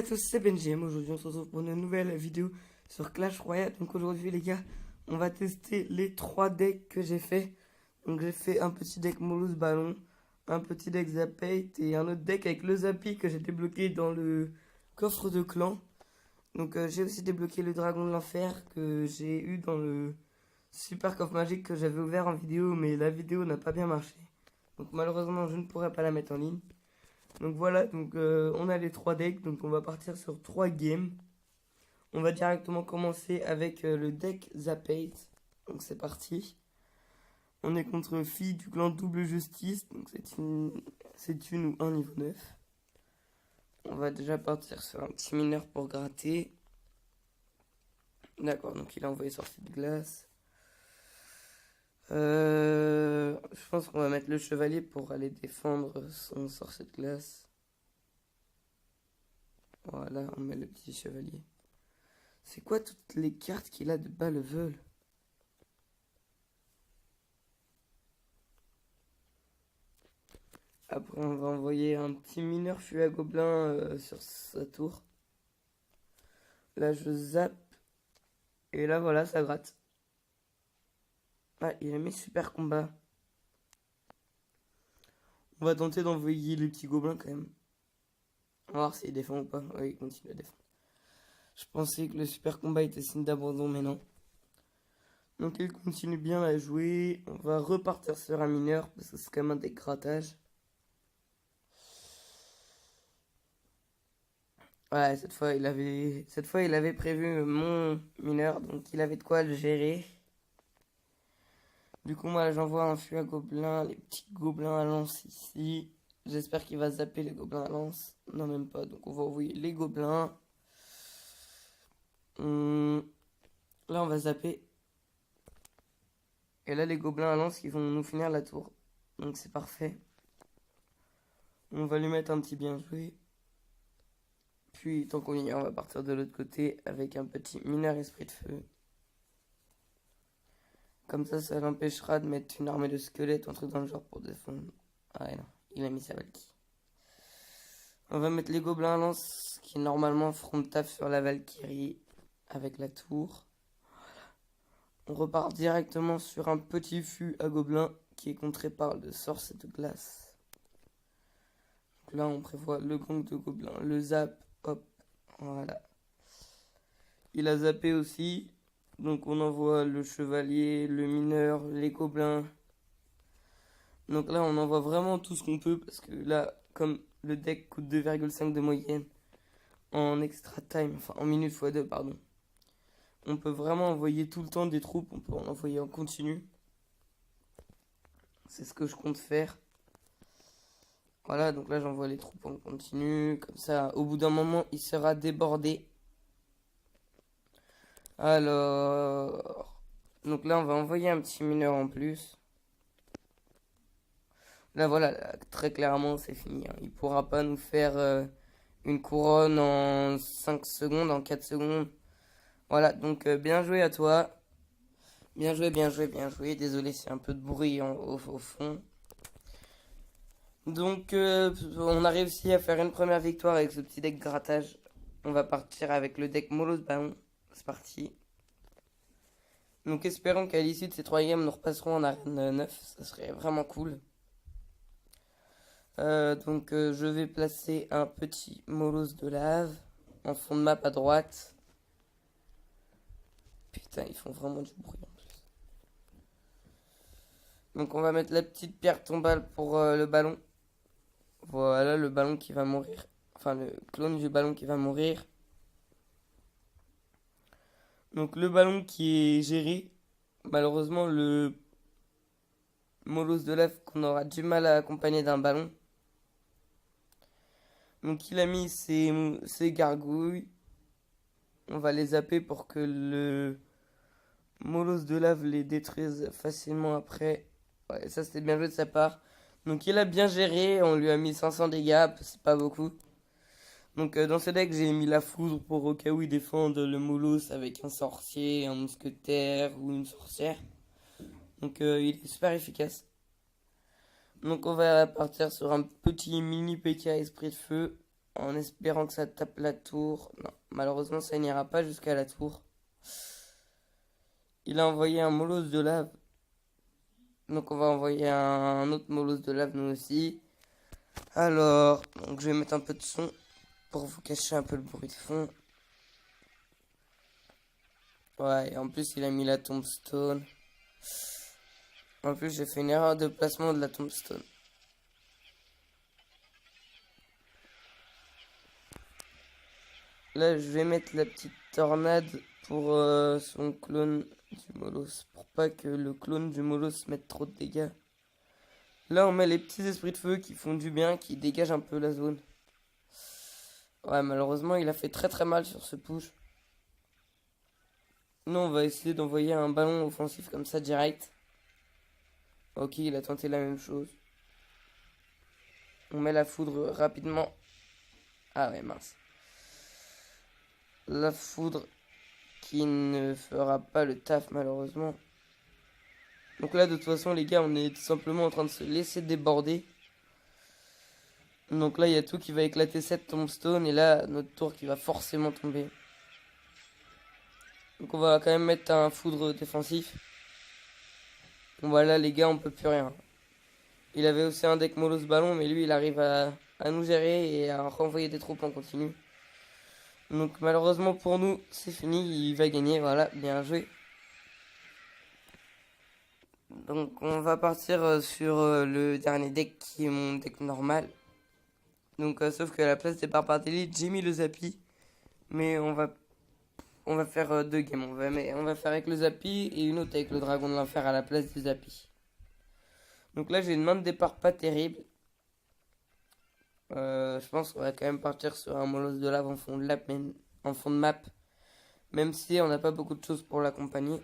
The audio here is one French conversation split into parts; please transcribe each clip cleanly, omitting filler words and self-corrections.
tous, c'est Benjem. Aujourd'hui, on se retrouve pour une nouvelle vidéo sur Clash Royale. Donc aujourd'hui, les gars, on va tester les 3 decks que j'ai fait. Donc j'ai fait un petit deck Molus Ballon, un petit deck Zapate et un autre deck avec le Zappy que j'ai débloqué dans le coffre de clan. Donc j'ai aussi débloqué le Dragon de l'Enfer que j'ai eu dans le super coffre magique que j'avais ouvert en vidéo, mais la vidéo n'a pas bien marché. Donc malheureusement, je ne pourrai pas la mettre en ligne. Donc voilà, donc on a les 3 decks, donc on va partir sur 3 games. On va directement commencer avec le deck Zapate. Donc c'est parti. On est contre fille du clan Double Justice, donc c'est une ou un niveau 9. On va déjà partir sur un petit mineur pour gratter. D'accord, donc il a envoyé sorcier de glace. Je pense qu'on va mettre le chevalier pour aller défendre son sorcier de glace. Voilà, on met le petit chevalier. C'est quoi toutes les cartes qu'il a de bas level? Après, on va envoyer un petit mineur fût à gobelin sur sa tour. Là, je zappe. Et là, voilà, ça gratte. Ah, il a mis super combat. On va tenter d'envoyer les petits gobelins quand même. On va voir s'il défend ou pas. Oui, il continue à défendre. Je pensais que le super combat était signe d'abandon, mais non. Donc il continue bien à jouer. On va repartir sur un mineur parce que c'est quand même un deck grattage. Ouais, cette fois il avait prévu mon mineur, donc il avait de quoi le gérer. Du coup, moi j'envoie un fût à gobelins, les petits gobelins à lance ici. J'espère qu'il va zapper les gobelins à lance. Non, même pas. Donc on va envoyer les gobelins. Là, on va zapper. Et là, les gobelins à lance qui vont nous finir la tour. Donc c'est parfait. On va lui mettre un petit bien joué. Puis, tant qu'on y est, on va partir de l'autre côté avec un petit mineur esprit de feu. Comme ça l'empêchera de mettre une armée de squelettes, un truc dans le genre pour défendre. Ah ouais, non, il a mis sa Valkyrie. On va mettre les gobelins à lance qui normalement feront le taf sur la Valkyrie avec la tour. On repart directement sur un petit fût à gobelins qui est contré par le sorcier de glace. Donc là, on prévoit le gang de gobelins, le zap, hop, voilà. Il a zappé aussi. Donc on envoie le chevalier, le mineur, les gobelins. Donc là on envoie vraiment tout ce qu'on peut parce que là, comme le deck coûte 2,5 de moyenne en extra time, enfin en minute x2 pardon, on peut vraiment envoyer tout le temps des troupes, on peut en envoyer en continu. C'est ce que je compte faire. Voilà, donc là j'envoie les troupes en continu, comme ça au bout d'un moment il sera débordé. Alors, donc là on va envoyer un petit mineur en plus. Là voilà, là, très clairement c'est fini, hein. Il pourra pas nous faire une couronne en 5 secondes, en 4 secondes. Voilà, donc bien joué à toi. Bien joué, bien joué, bien joué. Désolé, c'est un peu de bruit au fond. Donc on a réussi à faire une première victoire avec ce petit deck grattage. On va partir avec le deck Molus Ballon. C'est parti. Donc espérons qu'à l'issue de ces 3 games, nous repasserons en arène 9. Ça serait vraiment cool. Donc je vais placer un petit molosse de lave en fond de map à droite. Putain, ils font vraiment du bruit en plus. Donc on va mettre la petite pierre tombale pour le ballon. Voilà le ballon qui va mourir. Enfin le clone du ballon qui va mourir. Donc le ballon qui est géré. Malheureusement le molosse de lave qu'on aura du mal à accompagner d'un ballon. Donc il a mis ses gargouilles. On va les zapper pour que le molosse de lave les détruise facilement après. Ouais, ça c'était bien joué de sa part. Donc il a bien géré, on lui a mis 500 dégâts, c'est pas beaucoup. Donc dans ce deck j'ai mis la foudre pour au cas où il défende le molosse avec un sorcier, un mousquetaire ou une sorcière. Donc il est super efficace. Donc on va partir sur un petit mini PK esprit de feu en espérant que ça tape la tour. Non, malheureusement, ça n'ira pas jusqu'à la tour. Il a envoyé un molosse de lave. Donc on va envoyer un autre molosse de lave nous aussi. Alors, donc je vais mettre un peu de son pour vous cacher un peu le bruit de fond. Ouais, et en plus il a mis la tombstone. En plus j'ai fait une erreur de placement de la tombstone. Là je vais mettre la petite tornade pour son clone du molosse. Pour pas que le clone du molosse mette trop de dégâts. Là on met les petits esprits de feu qui font du bien, qui dégagent un peu la zone. Ouais, malheureusement il a fait très très mal sur ce push. Nous on va essayer d'envoyer un ballon offensif comme ça direct. Ok, il a tenté la même chose. On met la foudre rapidement. Ah ouais, mince. La foudre qui ne fera pas le taf malheureusement. Donc là de toute façon les gars, on est tout simplement en train de se laisser déborder. Donc là il y a tout qui va éclater cette tombstone et là notre tour qui va forcément tomber. Donc on va quand même mettre un foudre défensif. Bon voilà les gars, on peut plus rien. Il avait aussi un deck molosse ballon mais lui il arrive à nous gérer et à renvoyer des troupes en continu. Donc malheureusement pour nous c'est fini, il va gagner, voilà, bien joué. Donc on va partir sur le dernier deck qui est mon deck normal. Donc sauf qu'à la place des barbares d'élite j'ai mis le Zappi. Mais on va faire deux games. On va faire avec le Zappi et une autre avec le dragon de l'enfer à la place du Zappi. Donc là j'ai une main de départ pas terrible. Je pense qu'on va quand même partir sur un molosse de lave en fond de map. Même si on n'a pas beaucoup de choses pour l'accompagner.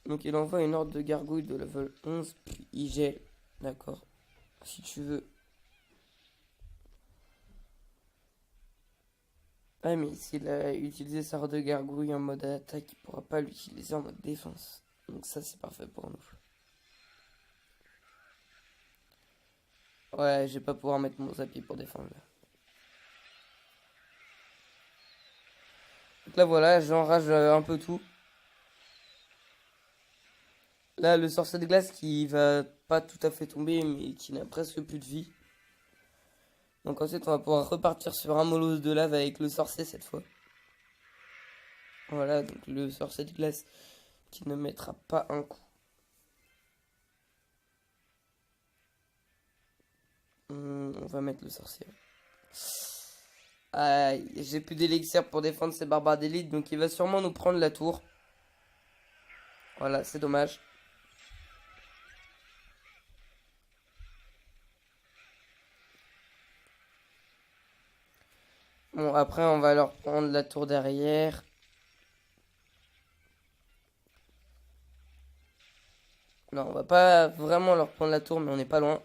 Donc il envoie une horde de gargouilles de level 11, puis il gèle. D'accord. Si tu veux. Ah mais s'il a utilisé sa horde de gargouilles en mode attaque, il pourra pas l'utiliser en mode défense. Donc ça c'est parfait pour nous. Ouais, je vais pas pouvoir mettre mon Zappi pour défendre là. Donc là voilà, j'enrage un peu tout. Là, le sorcier de glace qui va pas tout à fait tomber, mais qui n'a presque plus de vie. Donc ensuite, on va pouvoir repartir sur un molosse de lave avec le sorcier cette fois. Voilà, donc le sorcier de glace qui ne mettra pas un coup. On va mettre le sorcier. Aïe, j'ai plus d'élixir pour défendre ces barbares d'élite, donc il va sûrement nous prendre la tour. Voilà, c'est dommage. Bon, après, on va leur prendre la tour derrière. Non, on va pas vraiment leur prendre la tour, mais on n'est pas loin.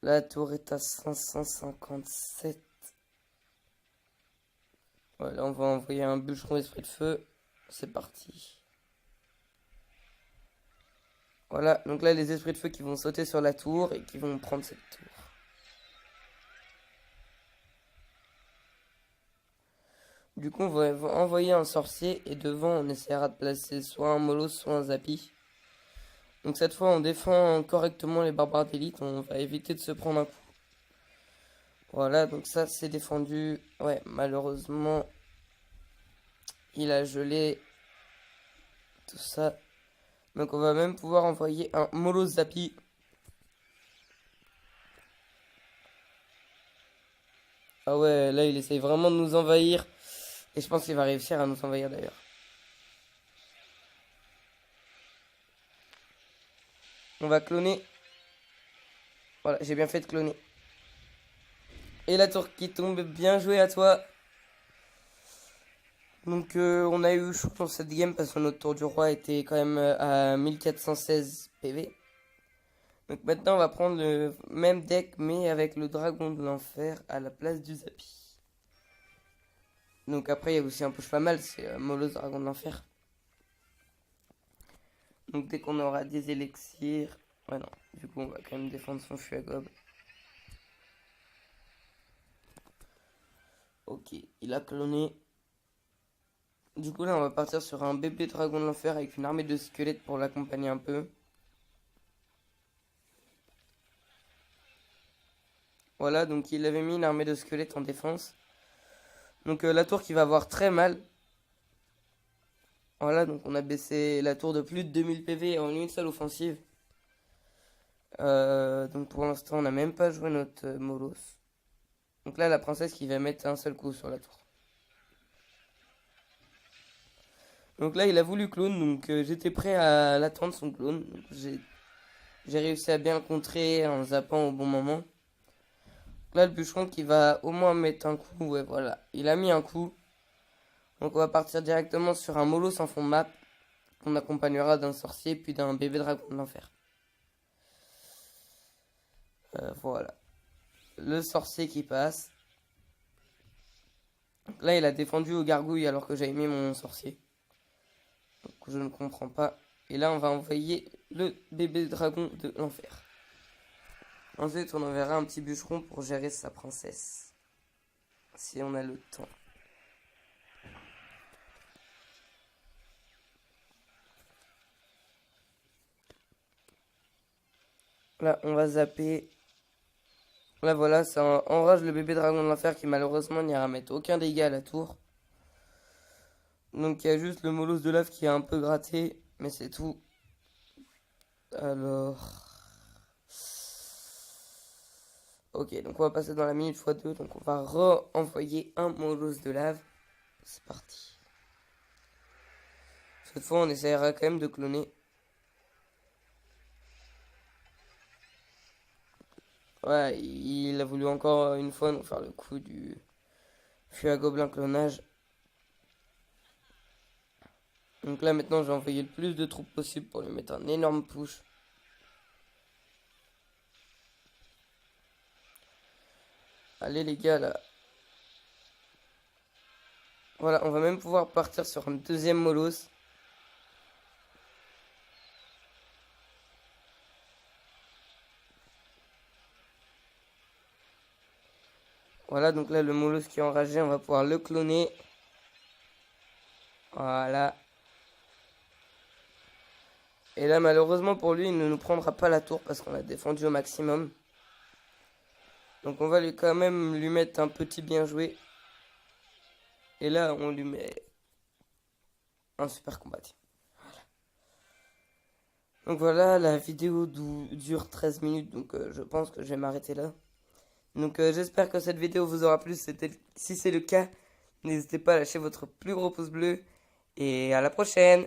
La tour est à 557. Voilà, on va envoyer un bûcheron esprit de feu. C'est parti. Voilà, donc là, les esprits de feu qui vont sauter sur la tour et qui vont prendre cette tour. Du coup, on va envoyer un sorcier et devant, on essaiera de placer soit un molosse, soit un Zappi. Donc cette fois, on défend correctement les barbares d'élite. On va éviter de se prendre un coup. Voilà, donc ça, c'est défendu. Ouais, malheureusement, il a gelé tout ça. Donc on va même pouvoir envoyer un molosse Zappi. Ah ouais, là, il essaye vraiment de nous envahir. Et je pense qu'il va réussir à nous envahir d'ailleurs. On va cloner. Voilà, j'ai bien fait de cloner. Et la tour qui tombe, bien joué à toi. Donc on a eu chaud dans cette game parce que notre tour du roi était quand même à 1416 PV. Donc maintenant on va prendre le même deck mais avec le dragon de l'enfer à la place du Zappi. Donc après il y a aussi un push pas mal, c'est Molosse dragon de l'enfer. Donc dès qu'on aura des élixirs... Ouais non, du coup on va quand même défendre son fût à gobe. Ok, il a cloné. Du coup là on va partir sur un bébé dragon de l'enfer avec une armée de squelettes pour l'accompagner un peu. Voilà, donc il avait mis une armée de squelettes en défense. Donc la tour qui va avoir très mal. Voilà, donc on a baissé la tour de plus de 2000 PV en une seule offensive. Donc pour l'instant on n'a même pas joué notre Molos. Donc là la princesse qui va mettre un seul coup sur la tour. Donc là il a voulu clone, donc j'étais prêt à l'attendre son clone. J'ai réussi à bien le contrer en zappant au bon moment. Là le bûcheron qui va au moins mettre un coup, ouais voilà, il a mis un coup. Donc on va partir directement sur un Molos en fond de map. Qu'on accompagnera d'un sorcier puis d'un bébé dragon de l'enfer. Voilà. Le sorcier qui passe. Donc là il a défendu aux gargouilles alors que j'avais mis mon sorcier. Donc je ne comprends pas. Et là on va envoyer le bébé dragon de l'enfer. Ensuite on enverra un petit bûcheron pour gérer sa princesse. Si on a le temps. Là on va zapper. Là voilà, ça enrage le bébé dragon de l'enfer qui malheureusement n'ira mettre aucun dégât à la tour. Donc il y a juste le Molos de lave qui est un peu gratté, mais c'est tout. Alors... Ok, donc on va passer dans la minute x2, donc on va re-envoyer un Molos de lave. C'est parti. Cette fois on essaiera quand même de cloner. Ouais, il a voulu encore une fois nous faire le coup du fût à gobelin clonage. Donc là maintenant j'ai envoyé le plus de troupes possible pour lui mettre un énorme push. Allez les gars là. Voilà, on va même pouvoir partir sur un deuxième Molos. Voilà, donc là le Molos qui est enragé, on va pouvoir le cloner. Voilà. Et là malheureusement pour lui, il ne nous prendra pas la tour parce qu'on a défendu au maximum. Donc on va quand même lui mettre un petit bien joué. Et là on lui met un super combat. Voilà. Donc voilà, la vidéo dure 13 minutes, donc je pense que je vais m'arrêter là. Donc j'espère que cette vidéo vous aura plu. Si c'est le cas, n'hésitez pas à lâcher votre plus gros pouce bleu. Et à la prochaine!